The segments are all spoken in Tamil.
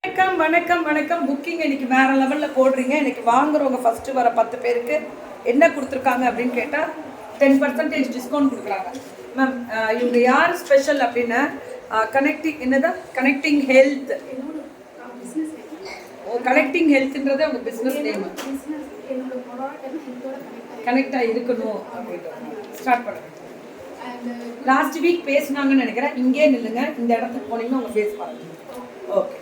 வணக்கம் வணக்கம் வணக்கம். புக்கிங் இன்னைக்கு வேற லெவலில் போடுறீங்க. இன்னைக்கு வாங்குறவங்க ஃபர்ஸ்ட் வர 10 பேருக்கு என்ன கொடுத்துருக்காங்க அப்படின்னு கேட்டால் 10% டிஸ்கவுண்ட் கொடுக்குறாங்க. மேம் இவங்க யார் ஸ்பெஷல் அப்படின்னா கனெக்டிங் ஹெல்த். கனெக்டிங் ஹெல்த்ன்றது அவங்க பிஸ்னஸ் நேம். கனெக்டாக இருக்கணும் அப்படின்றது ஸ்டார்ட் பண்ணுங்க. லாஸ்ட் வீக் பேசினாங்கன்னு நினைக்கிறேன். இங்கே நில்லுங்க, இந்த இடத்துக்கு போனீங்கன்னா உங்கள் ஃபேஸ் பாருங்க. Okay.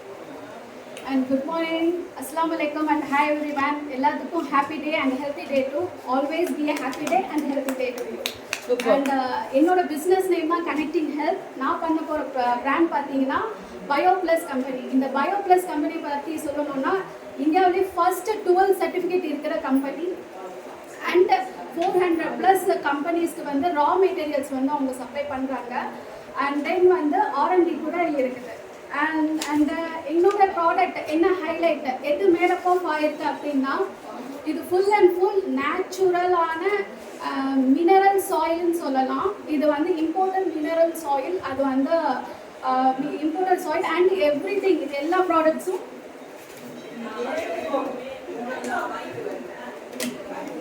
And good morning, assalamu alaikum and hi everyone. Elladukkum happy day and healthy day too. Always be a happy day and healthy day to you. Super. And என்னோட business name தான் Connecting Health. நான் பண்ண போற brand பாத்தீங்கன்னா BioPlus company. இந்த BioPlus company பத்தி சொல்லணும்னா இந்தியாவிலே first 12 certificate இருக்கிற company and 400 plus companiesக்கு வந்து raw materials வந்து அவங்க சப்ளை பண்றாங்க. And then வந்து R&D கூட இருக்குது. And என்னோட ப்ராடக்ட் என்ன ஹைலைட் எது மேடப் ஆயிருக்கு அப்படின்னா இது ஃபுல் அண்ட் ஃபுல் நேச்சுரலான மினரல் சாயில்னு சொல்லலாம். இது வந்து இம்போர்ட்டட் மினரல் சாயில். அது வந்து imported soil and every thing. இது எல்லா ப்ராடக்ட்ஸும்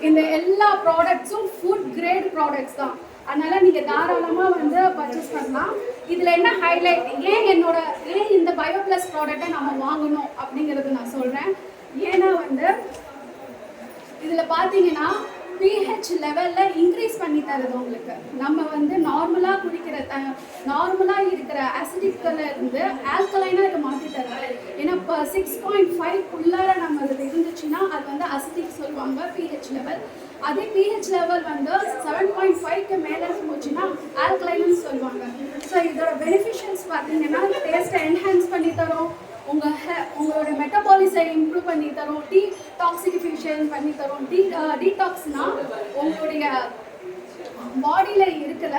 இந்த எல்லா ப்ராடக்ட்ஸும் ஃபுட் கிரேட் ப்ராடக்ட்ஸ் தான். அதனால நீங்க தாராளமா வந்து பர்ச்சேஸ் பண்ணலாம். இதுல என்ன ஹைலைட், ஏன் இந்த BioPlus ப்ராடக்ட்டை நம்ம வாங்கணும் அப்படிங்கிறது நான் சொல்றேன். ஏன்னா வந்து இதுல பாத்தீங்கன்னா pH லெவல்ல இன்க்ரீஸ் பண்ணி தருது உங்களுக்கு. நம்ம வந்து நார்மலா இருக்கிற அசிடிக்ல இருந்து ஆல்கலைனா இதை மாற்றி தருது. ஏன்னா 6.5 உள்ளார நம்ம அது இருந்துச்சுன்னா அது வந்து அசிடிக் சொல்லுவாங்க pH லெவல். அதே pH லெவல் வந்து 7.5க்கு மேலே போச்சுன்னா ஆல்கலைன்னு சொல்லுவாங்க. ஸோ இதோட பெனிஃபிஷியல்ஸ் பார்த்தீங்கன்னா டேஸ்ட்டை என்ஹான்ஸ் பண்ணி தரும், உங்களோட மெட்டபாலிசை இம்ப்ரூவ் பண்ணி தரும், டீடாக்சிஃபிகேஷன் பண்ணி தரும். டீடாக்ஸ்னா உங்களுடைய பாடியில் இருக்கிற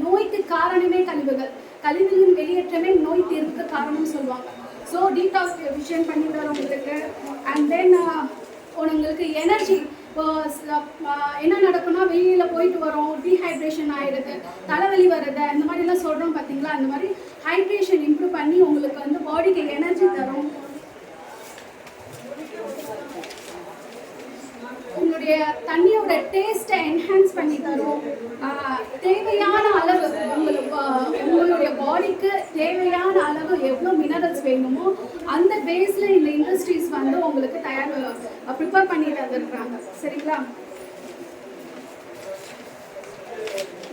நோய்க்கு காரணமே கழிவுகளின் வெளியேற்றமே நோய் தீர்வுக்கு காரணம்னு சொல்லுவாங்க. ஸோ டீடாக்சிஃபிகேஷன் பண்ணி தரும் உங்களுக்கு. அண்ட் தென் உங்களுக்கு எனர்ஜி. இப்போ என்ன நடக்கும்னா வெளியில் போயிட்டு வரோம், டீஹைட்ரேஷன் ஆகிடுது, தலைவலி வருது, அந்த மாதிரிலாம் சொல்கிறோம் பார்த்தீங்களா. அந்த மாதிரி ஹைட்ரேஷன் இம்ப்ரூவ் பண்ணி உங்களுக்கு வந்து பாடிக்கு எனர்ஜி தரும். உங்களுடைய தண்ணியோட டேஸ்ட்டை என்ஹான்ஸ் பண்ணி தரும். தேவையான அளவு உங்களுடைய பாடிக்கு தேவையான அளவு எவ்வளோ மினரல்ஸ் வேணுமோ அந்த பேஸில் இந்த இண்டஸ்ட்ரீஸ் வந்து உங்களுக்கு ப்ரிப்பேர் பண்ணி தந்துருக்குறாங்க. சரிங்களா?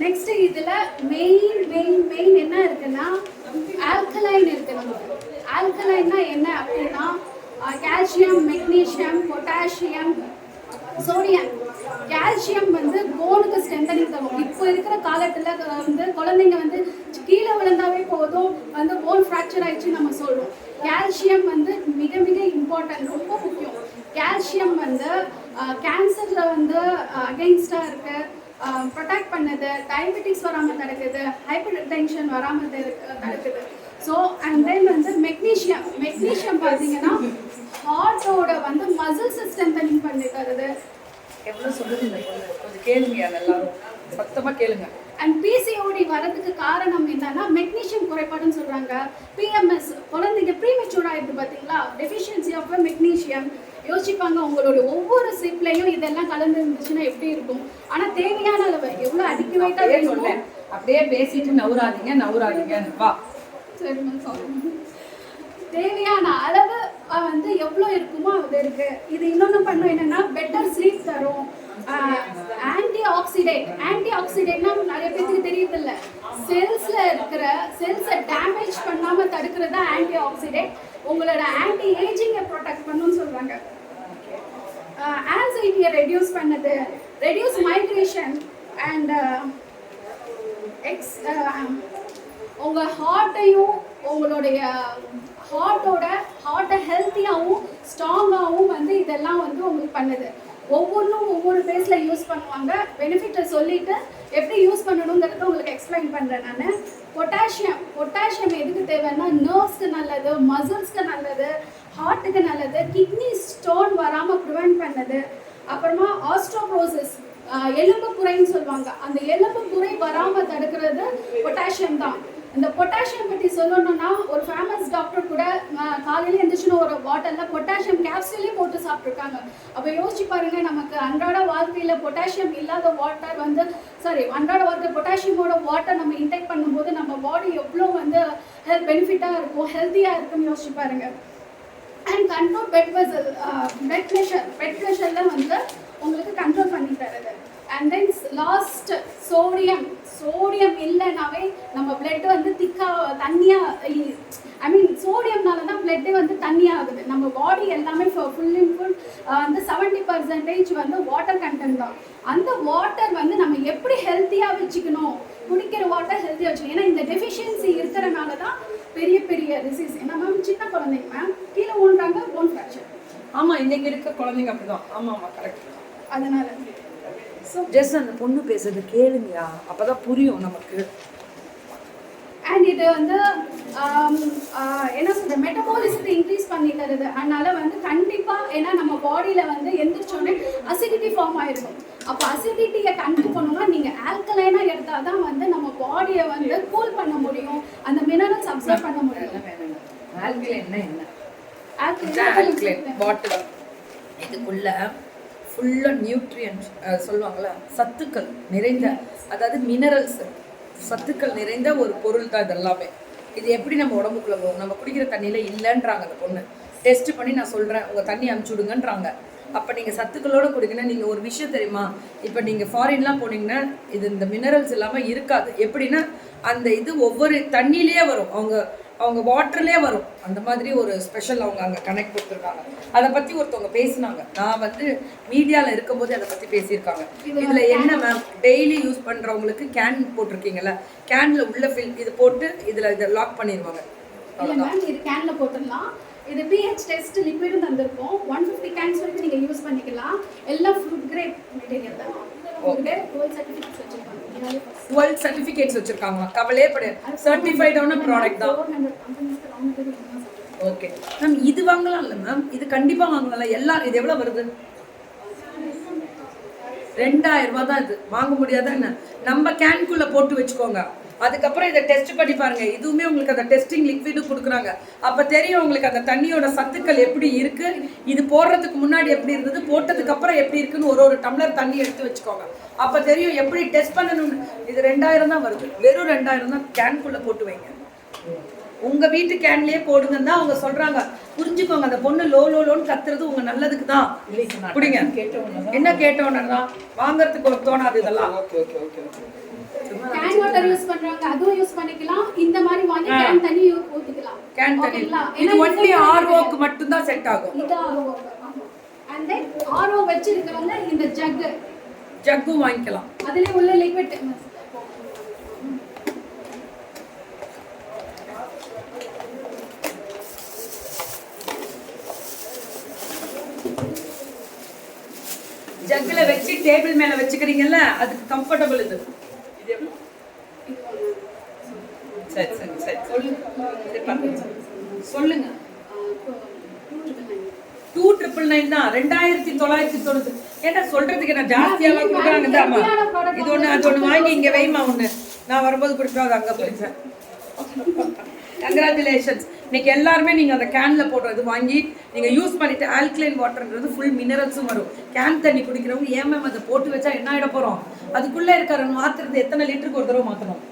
நெக்ஸ்ட் இதில் மெயின் என்ன இருக்குன்னா ஆல்கலைன் இருக்கு. நமக்கு ஆல்கலைன்னா என்ன அப்படின்னா calcium, magnesium, potassium, sodium. Calcium வந்து போனுக்கு ஸ்ட்ரென்தனிங் தரும். இப்போ இருக்கிற காலத்தில் வந்து குழந்தைங்க வந்து கீழே விழுந்தாவே போதும் வந்து போன் ஃப்ராக்சர் ஆயிடுச்சு நம்ம சொல்கிறோம். கால்சியம் வந்து மிக மிக இம்பார்ட்டன்ட், ரொம்ப முக்கியம். கால்சியம் வந்து கேன்சரில் வந்து அகெயின்ஸ்டாக இருக்குது, ப்ரொடெக்ட் பண்ணுது, டயபெட்டிக்ஸ் வராமல் தடுக்குது, ஹைப்பர் டென்ஷன் வராமல் தடுக்குது. ஸோ அண்ட் தென் வந்து மெக்னீஷியம் பார்த்தீங்கன்னா ஹார்ட்டோட வந்து மசில்ஸ் ஸ்ட்ரென்தனிங் பண்ணி தருது. எவ்வளோ சொல்லுது கொஞ்சம் கேளுங்க, எல்லாரும் சத்தமாக கேளுங்க. அண்ட் பிசிஓடி வரதுக்கு காரணம் என்னன்னா மெக்னீஷியம் குறைபாடுன்னு சொல்றாங்க. பிஎம்எஸ், குழந்தைங்க ப்ரீமெச்சூர் ஆயிடுது பார்த்தீங்களா, டெஃபிஷியன்சி ஆஃப் மெக்னீஷியம். யோசிப்பாங்க உங்களுடைய ஒவ்வொரு சிப்லையும் இதெல்லாம் கலந்து இருந்துச்சுன்னா எப்படி இருக்கும். ஆனால் தேவையான அளவு எவ்வளோ அடிக்குவேட்டாக வேணுமோ அப்படியே பேசிட்டு நவுறாதீங்க வா. சரி மேம், சாரி. தேவையான அளவு வந்து எவ்வளோ இருக்குமோ அது இருக்கு. இது இன்னொன்று பண்ணும் என்னன்னா பெட்டர் ஸ்லீப் தரும். ஆன்டி ஆக்சிடென்ட்னா நிறைய பேருக்கு தெரியுதில்ல, செல்ஸை டேமேஜ் பண்ணாமல் தடுக்கிறது ஆன்டி ஆக்சிடென்ட். உங்களோட ஆன்டி ஏஜிங்கை ப்ரொடெக்ட் பண்ணுன்னு சொல்றாங்க. ஆன்சைட்டியை ரெடியூஸ் பண்ணுது, ரெடியூஸ் மைக்ரேஷன் அண்ட் உங்கள் ஹார்ட்டையும் உங்களுடைய ஹார்ட்டை ஹெல்த்தியாகவும் ஸ்ட்ராங்காகவும் வந்து இதெல்லாம் வந்து உங்களுக்கு பண்ணுது. ஒவ்வொன்றும் ஒவ்வொரு பேஸில் யூஸ் பண்ணுவாங்க. பெனிஃபிட்டை சொல்லிவிட்டு எப்படி யூஸ் பண்ணணுங்கிறத உங்களுக்கு எக்ஸ்பிளைன் பண்ணுறேன் நான். பொட்டாசியம் எதுக்கு தேவைன்னா நர்வ்ஸ்க்கு நல்லது, மசில்ஸ்க்கு நல்லது, ஹார்ட்டுக்கு நல்லது, கிட்னி ஸ்டோன் வராமல் ப்ரிவெண்ட் பண்ணுது. அப்புறமா ஆஸ்ட்ரோபோரோசிஸ், எலும்பு புரைன்னு சொல்லுவாங்க, அந்த எலும்பு புரை வராமல் தடுக்கிறது பொட்டாசியம் தான். இந்த பொட்டாசியம் பற்றி சொல்லணும்னா ஒரு ஃபேமஸ் டாக்டர் கூட காலையில் எழுந்திரிச்சுன்னு ஒரு பாட்டிலில் பொட்டாசியம் கேப்சூலே போட்டு சாப்பிட்ருக்காங்க. அப்போ யோசிச்சு பாருங்க, நமக்கு அன்றாட வாழ்க்கையில் பொட்டாசியம் இல்லாத வாட்டர் வந்து அன்றாட வாழ்க்கை பொட்டாசியமோட வாட்டர் நம்ம இன்டேக் பண்ணும்போது நம்ம பாடி எவ்வளோ வந்து பெனிஃபிட்டாக இருக்கும், ஹெல்த்தியாக இருக்குன்னு யோசிச்சு பாருங்க. அண்ட் கண்ட்ரோல் பெட் வெசல், பெட் ப்ரெஷரில் வந்து உங்களுக்கு கண்ட்ரோல் பண்ணி தருது. அண்ட் தென் லாஸ்ட் சோடியம் இல்லைனாவே நம்ம பிளட் வந்து தண்ணியாக, ஐ மீன் சோடியம்னால தான் பிளட்டு வந்து தண்ணியாகுது. நம்ம பாடி எல்லாமே ஃபுல் வந்து 70% வந்து வாட்டர் கண்டென்ட் தான். அந்த வாட்டர் வந்து நம்ம எப்படி ஹெல்த்தியாக வச்சுக்கணும், குடிக்கிற வாட்டர் ஹெல்த்தியாக வச்சுக்கணும். ஏன்னா இந்த டெஃபிஷியன்சி இருக்கிறனால தான் பெரிய பெரிய டிசீஸ். ஏன்னா மேம் சின்ன குழந்தைங்க மேம் கீழே ஊன்றாங்க, போன் ஃப்ராக்சர். ஆமாம், இன்னைக்கு இருக்க குழந்தைங்க அப்படிதான். ஆமாம்மா, கரெக்ட். அதனால ஜஸ்ட் அந்த பொண்ணு பேசுறது கேளுங்கயா, அப்பதான் புரியும் நமக்கு. அண்ட் இது வந்து என்ன சொல்ற மெட்டபாலிசத்தை இன்க்ரீஸ் பண்ணி தருது. அதனால வந்து கண்டிப்பாக ஏன்னா நம்ம பாடியில் வந்து எந்திரிச்சோடனே அசிடிட்டி ஃபார்ம் ஆயிருக்கும். அப்போ அசிடிட்டியை கண்ட்ரோல் பண்ணணும்னா நீங்கள் ஆல்கலைனாக எடுத்தால் தான் வந்து நம்ம பாடியை வந்து கூல் பண்ண முடியும், அந்த மினரல்ஸ் அப்சர்வ் பண்ண முடியும். ஆல்கலைன்னா என்ன? ஆல்கலைன் பாட்டில் இதுக்குள்ள ஃபுல்லாக நியூட்ரியன்ஸ் சொல்லுவாங்களா, சத்துக்கள் நிறைந்த, அதாவது மினரல்ஸ், சத்துக்கள் நிறைந்த ஒரு பொருள் தான் இதெல்லாமே. இது எப்படி நம்ம உடம்புக்குள்ள போகும்? நம்ம குடிக்கிற தண்ணியில் இல்லைன்றாங்க. அந்த பொண்ணு டெஸ்ட் பண்ணி நான் சொல்கிறேன், உங்கள் தண்ணி அனுப்பிச்சி விடுங்கன்றாங்க. அப்போ நீங்கள் சத்துக்களோடு குடிக்கணும். நீங்கள் ஒரு விஷயம் தெரியுமா, இப்போ நீங்கள் ஃபாரின்லாம் போனீங்கன்னா இது இந்த மினரல்ஸ் இல்லாமல் இருக்காது. எப்படின்னா அந்த இது ஒவ்வொரு தண்ணியிலே வரும், அவங்க வாட்டர்லேயே வரும். அந்த மாதிரி ஒரு ஸ்பெஷல் அவங்க அங்கே கனெக்ட் கொடுத்துருக்காங்க. அதை பற்றி ஒருத்தவங்க பேசினாங்க. நான் வந்து மீடியாவில் இருக்கும்போது அதை பற்றி பேசியிருக்காங்க. இதில் என்ன மேம், டெய்லி யூஸ் பண்ணுறவங்களுக்கு கேன் போட்டிருக்கீங்கல்ல, கேனில் உள்ள இது போட்டு இதில் இதை லாக் பண்ணிடுவாங்க. இது கேனில் போட்டுடலாம். இது pH டெஸ்ட் லிக்விடும் தந்திருக்கோம். 150 கேன்ஸ் வரைக்கும் நீங்கள் யூஸ் பண்ணிக்கலாம். எல்லாம் ஃப்ரூட் கிரேட் மெட்டீரியல் தான். வேர்ல்ட் சர்டிஃபிகேட்ஸ் வச்சிருக்காங்க. கவலையே கிடையாது, சர்டிஃபைடான ப்ராடக்ட் தான். ஓகே மேம், இது வாங்கலாம் இல்லை மேம்? இது கண்டிப்பாக வாங்கலாம். எல்லாம் இது எவ்வளோ வருது? 2000 ரூபா தான். இது வாங்க முடியாதா என்ன? நம்ம கேன்குள்ளே போட்டு வச்சுக்கோங்க. அதுக்கப்புறம் இதை டெஸ்ட் பண்ணி பாருங்க. இதுவுமே உங்களுக்கு அந்த டெஸ்டிங் லிக்விடு கொடுக்குறாங்க. அப்போ தெரியும் உங்களுக்கு அந்த தண்ணியோட சத்துக்கள் எப்படி இருக்கு. இது போடுறதுக்கு முன்னாடி எப்படி இருந்தது, போட்டதுக்கு அப்புறம் எப்படி இருக்குன்னு ஒரு டம்ளர் தண்ணி எடுத்து வச்சுக்கோங்க. அப்போ தெரியும் எப்படி டெஸ்ட் பண்ணணும்னு. இது 2000 தான் வருது, வெறும் 2000 தான். கேன்குள்ளே போட்டு வைங்க, உங்க வீட்டு கேன்லயே போடுங்கன்னு தான் அவங்க சொல்றாங்க. புரிஞ்சுக்கோங்க, அந்த பொண்ணு லோன்னு கத்துறது உங்க நல்லதுக்கு தான். குடிங்க. என்ன கேட்டோன்னு தான் வாங்கறதுக்கு ஒரு தோணாது இதெல்லாம். கேன் வாட்டர் யூஸ் பண்றாங்க, அதுவும் யூஸ் பண்ணிக்கலாம். இந்த மாதிரி வாங்கி கேன் தண்ணி ஊத்திக்கலாம். கேன் தண்ணி இது ஒன்லி ஆர்ஓக்கு மட்டும் தான் செட் ஆகும். இது ஆர்ஓ. and then ஆர்ஓ வச்சிருக்கவங்க இந்த ஜக்கு வாங்கிக்கலாம். அதுல உள்ள லிக்விட் ஜக்குல வச்சு டேபிள் மேல வச்சுக்கிறீங்கல்ல, அதுக்கு கம்ஃபர்டபிள் இது. சரி சொல்லுங்க. 2999 தான். 2990. ஏன்னா சொல்றதுக்கு என்ன ஜாஸ்தியெல்லாம் கொடுக்குறாங்க. இது ஒன்று அது ஒன்று வாங்கி இங்கே வைமா. ஒன்று நான் வரும்போது குடிப்பேன், அது அங்கே போயிடுச்சேன். கங்க்ராச்சுலேஷன்ஸ். இன்னைக்கு எல்லாருமே நீங்கள் அந்த கேனில் போடுறது வாங்கி நீங்கள் யூஸ் பண்ணிவிட்டு, ஆல்கலைன் வாட்டர்ன்றது ஃபுல் மினரல்ஸும் வரும். கேன் தண்ணி குடிக்கிறவங்க ஏன் மேம் அதை போட்டு வச்சா என்ன ஆகிட போகிறோம்? அதுக்குள்ளே இருக்கிற மாற்றுறது எத்தனை லிட்டருக்கு ஒரு தடவை மாற்றணும்?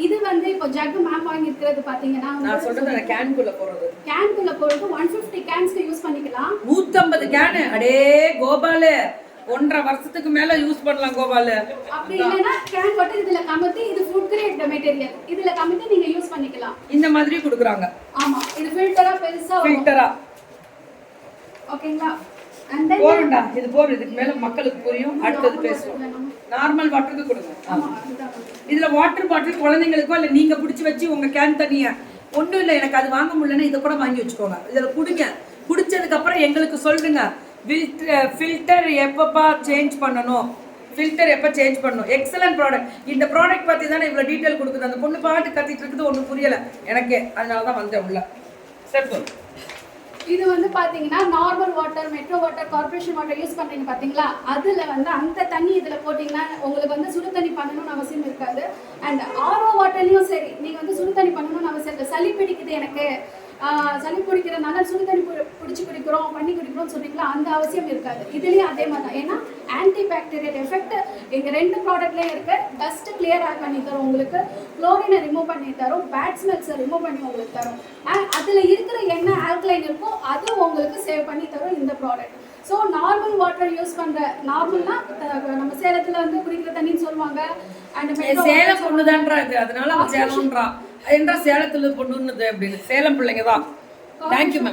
இது வந்து இப்போ ஜக்கு மேம் வாங்கி இருக்கிறது பாத்தீங்கன்னா, நான் சொல்றது அந்த கேன்குள்ள போறது. கேன்குள்ள போறது 150 கேன்ஸ்க்கு யூஸ் பண்ணிக்கலாம். 150 கேன். அடே கோபால, 1.5 வருஷத்துக்கு மேல யூஸ் பண்ணலாம் கோபால. அப்படி இல்லனா கேன் வாட்டர் இதுல கமத்தி, இது ஃபுட் கிரேட் மெட்டீரியல், இதுல கமத்தி நீங்க யூஸ் பண்ணிக்கலாம். இந்த மாதிரி கொடுக்குறாங்க. ஆமா, இது ஃபில்டரா பெருசா ஃபில்டரா. ஓகேங்களா? and then போறடா, இது போற. இதுக்கு மேல மக்களுக்கு புரியும். அடுத்து பேசுவோம். நார்மல் வாட்டருக்கு கொடுங்க. ஆமா, இதுல வாட்டர் பாட்டில் குழந்தைங்களுக்கோ இல்ல நீங்க பிடிச்சி வச்சு உங்க கேன் தண்ணிய ஒன்றும் இல்லை, எனக்கு அது வாங்க முடியலன்னா இதை கூட வாங்கி வச்சுக்கோங்க. இதில் குடிங்க. குடிச்சதுக்கு அப்புறம் எங்களுக்கு சொல்லுங்க, ஃபில்டர் எப்பப்பா சேஞ்ச் பண்ணணும், ஃபில்டர் எப்போ சேஞ்ச் பண்ணணும். Excellent product. இந்த ப்ராடக்ட் பற்றி தானே இவ்வளோ டீட்டெயில் கொடுக்குது. அந்த பொண்ணு பாட்டு கத்திட்டு இருக்குது, ஒன்றும் புரியலை எனக்கு, அதனால தான் வந்தேன் உள்ள. சரி. இது வந்து பாத்தீங்கன்னா normal water, metro water, corporation water use பண்றீங்க பாத்தீங்களா, அதுல வந்து அந்த தண்ணி இதுல போட்டீங்கன்னா உங்களுக்கு வந்து சுடு தண்ணி பண்ணணும்னு அவசியம் இருக்காது. அண்ட் ஆர்ஓ வாட்டர்லயும் சரி, நீங்க வந்து சுடு தண்ணி பண்ணணும்னு அவசியம் இல்லை. சளி பிடிக்குது எனக்கு, சளி பிடிக்கிறதுனால சுடு தண்ணி பிடிச்சி குடிக்கிறோம், பண்ணி குடிக்கிறோம்னு சொன்னீங்களா, அந்த அவசியம் இருக்காது. இதுலேயும் அதே மாதிரி தான். ஏன்னா ஆன்டி பாக்டீரியல் எஃபெக்ட் எங்கள் 2 ப்ராடக்ட்லேயும் இருக்குது. டஸ்ட் கிளியர் பண்ணி தரும் உங்களுக்கு, குளோரினை ரிமூவ் பண்ணி தரும், பேட் ஸ்மெல்ஸை ரிமூவ் பண்ணி உங்களுக்கு தரும். அதில் இருக்கிற என்ன ஆல்கலைன் இருக்கோ அது உங்களுக்கு சேவ் பண்ணி தரும் இந்த product. So normal water use பண்ணுற, நார்மல்னா நம்ம சேலத்தில் வந்து குடிக்கிற தண்ணின்னு சொல்லுவாங்க. அண்ட் சேலம் பொண்ணுதான்றா இது, அதனால அவன் சேலம்ன்றா. என்றா சேலத்துல பொண்ணுன்னுது அப்படின்னு. சேலம் பிள்ளைங்க தான். Thank you ma'am.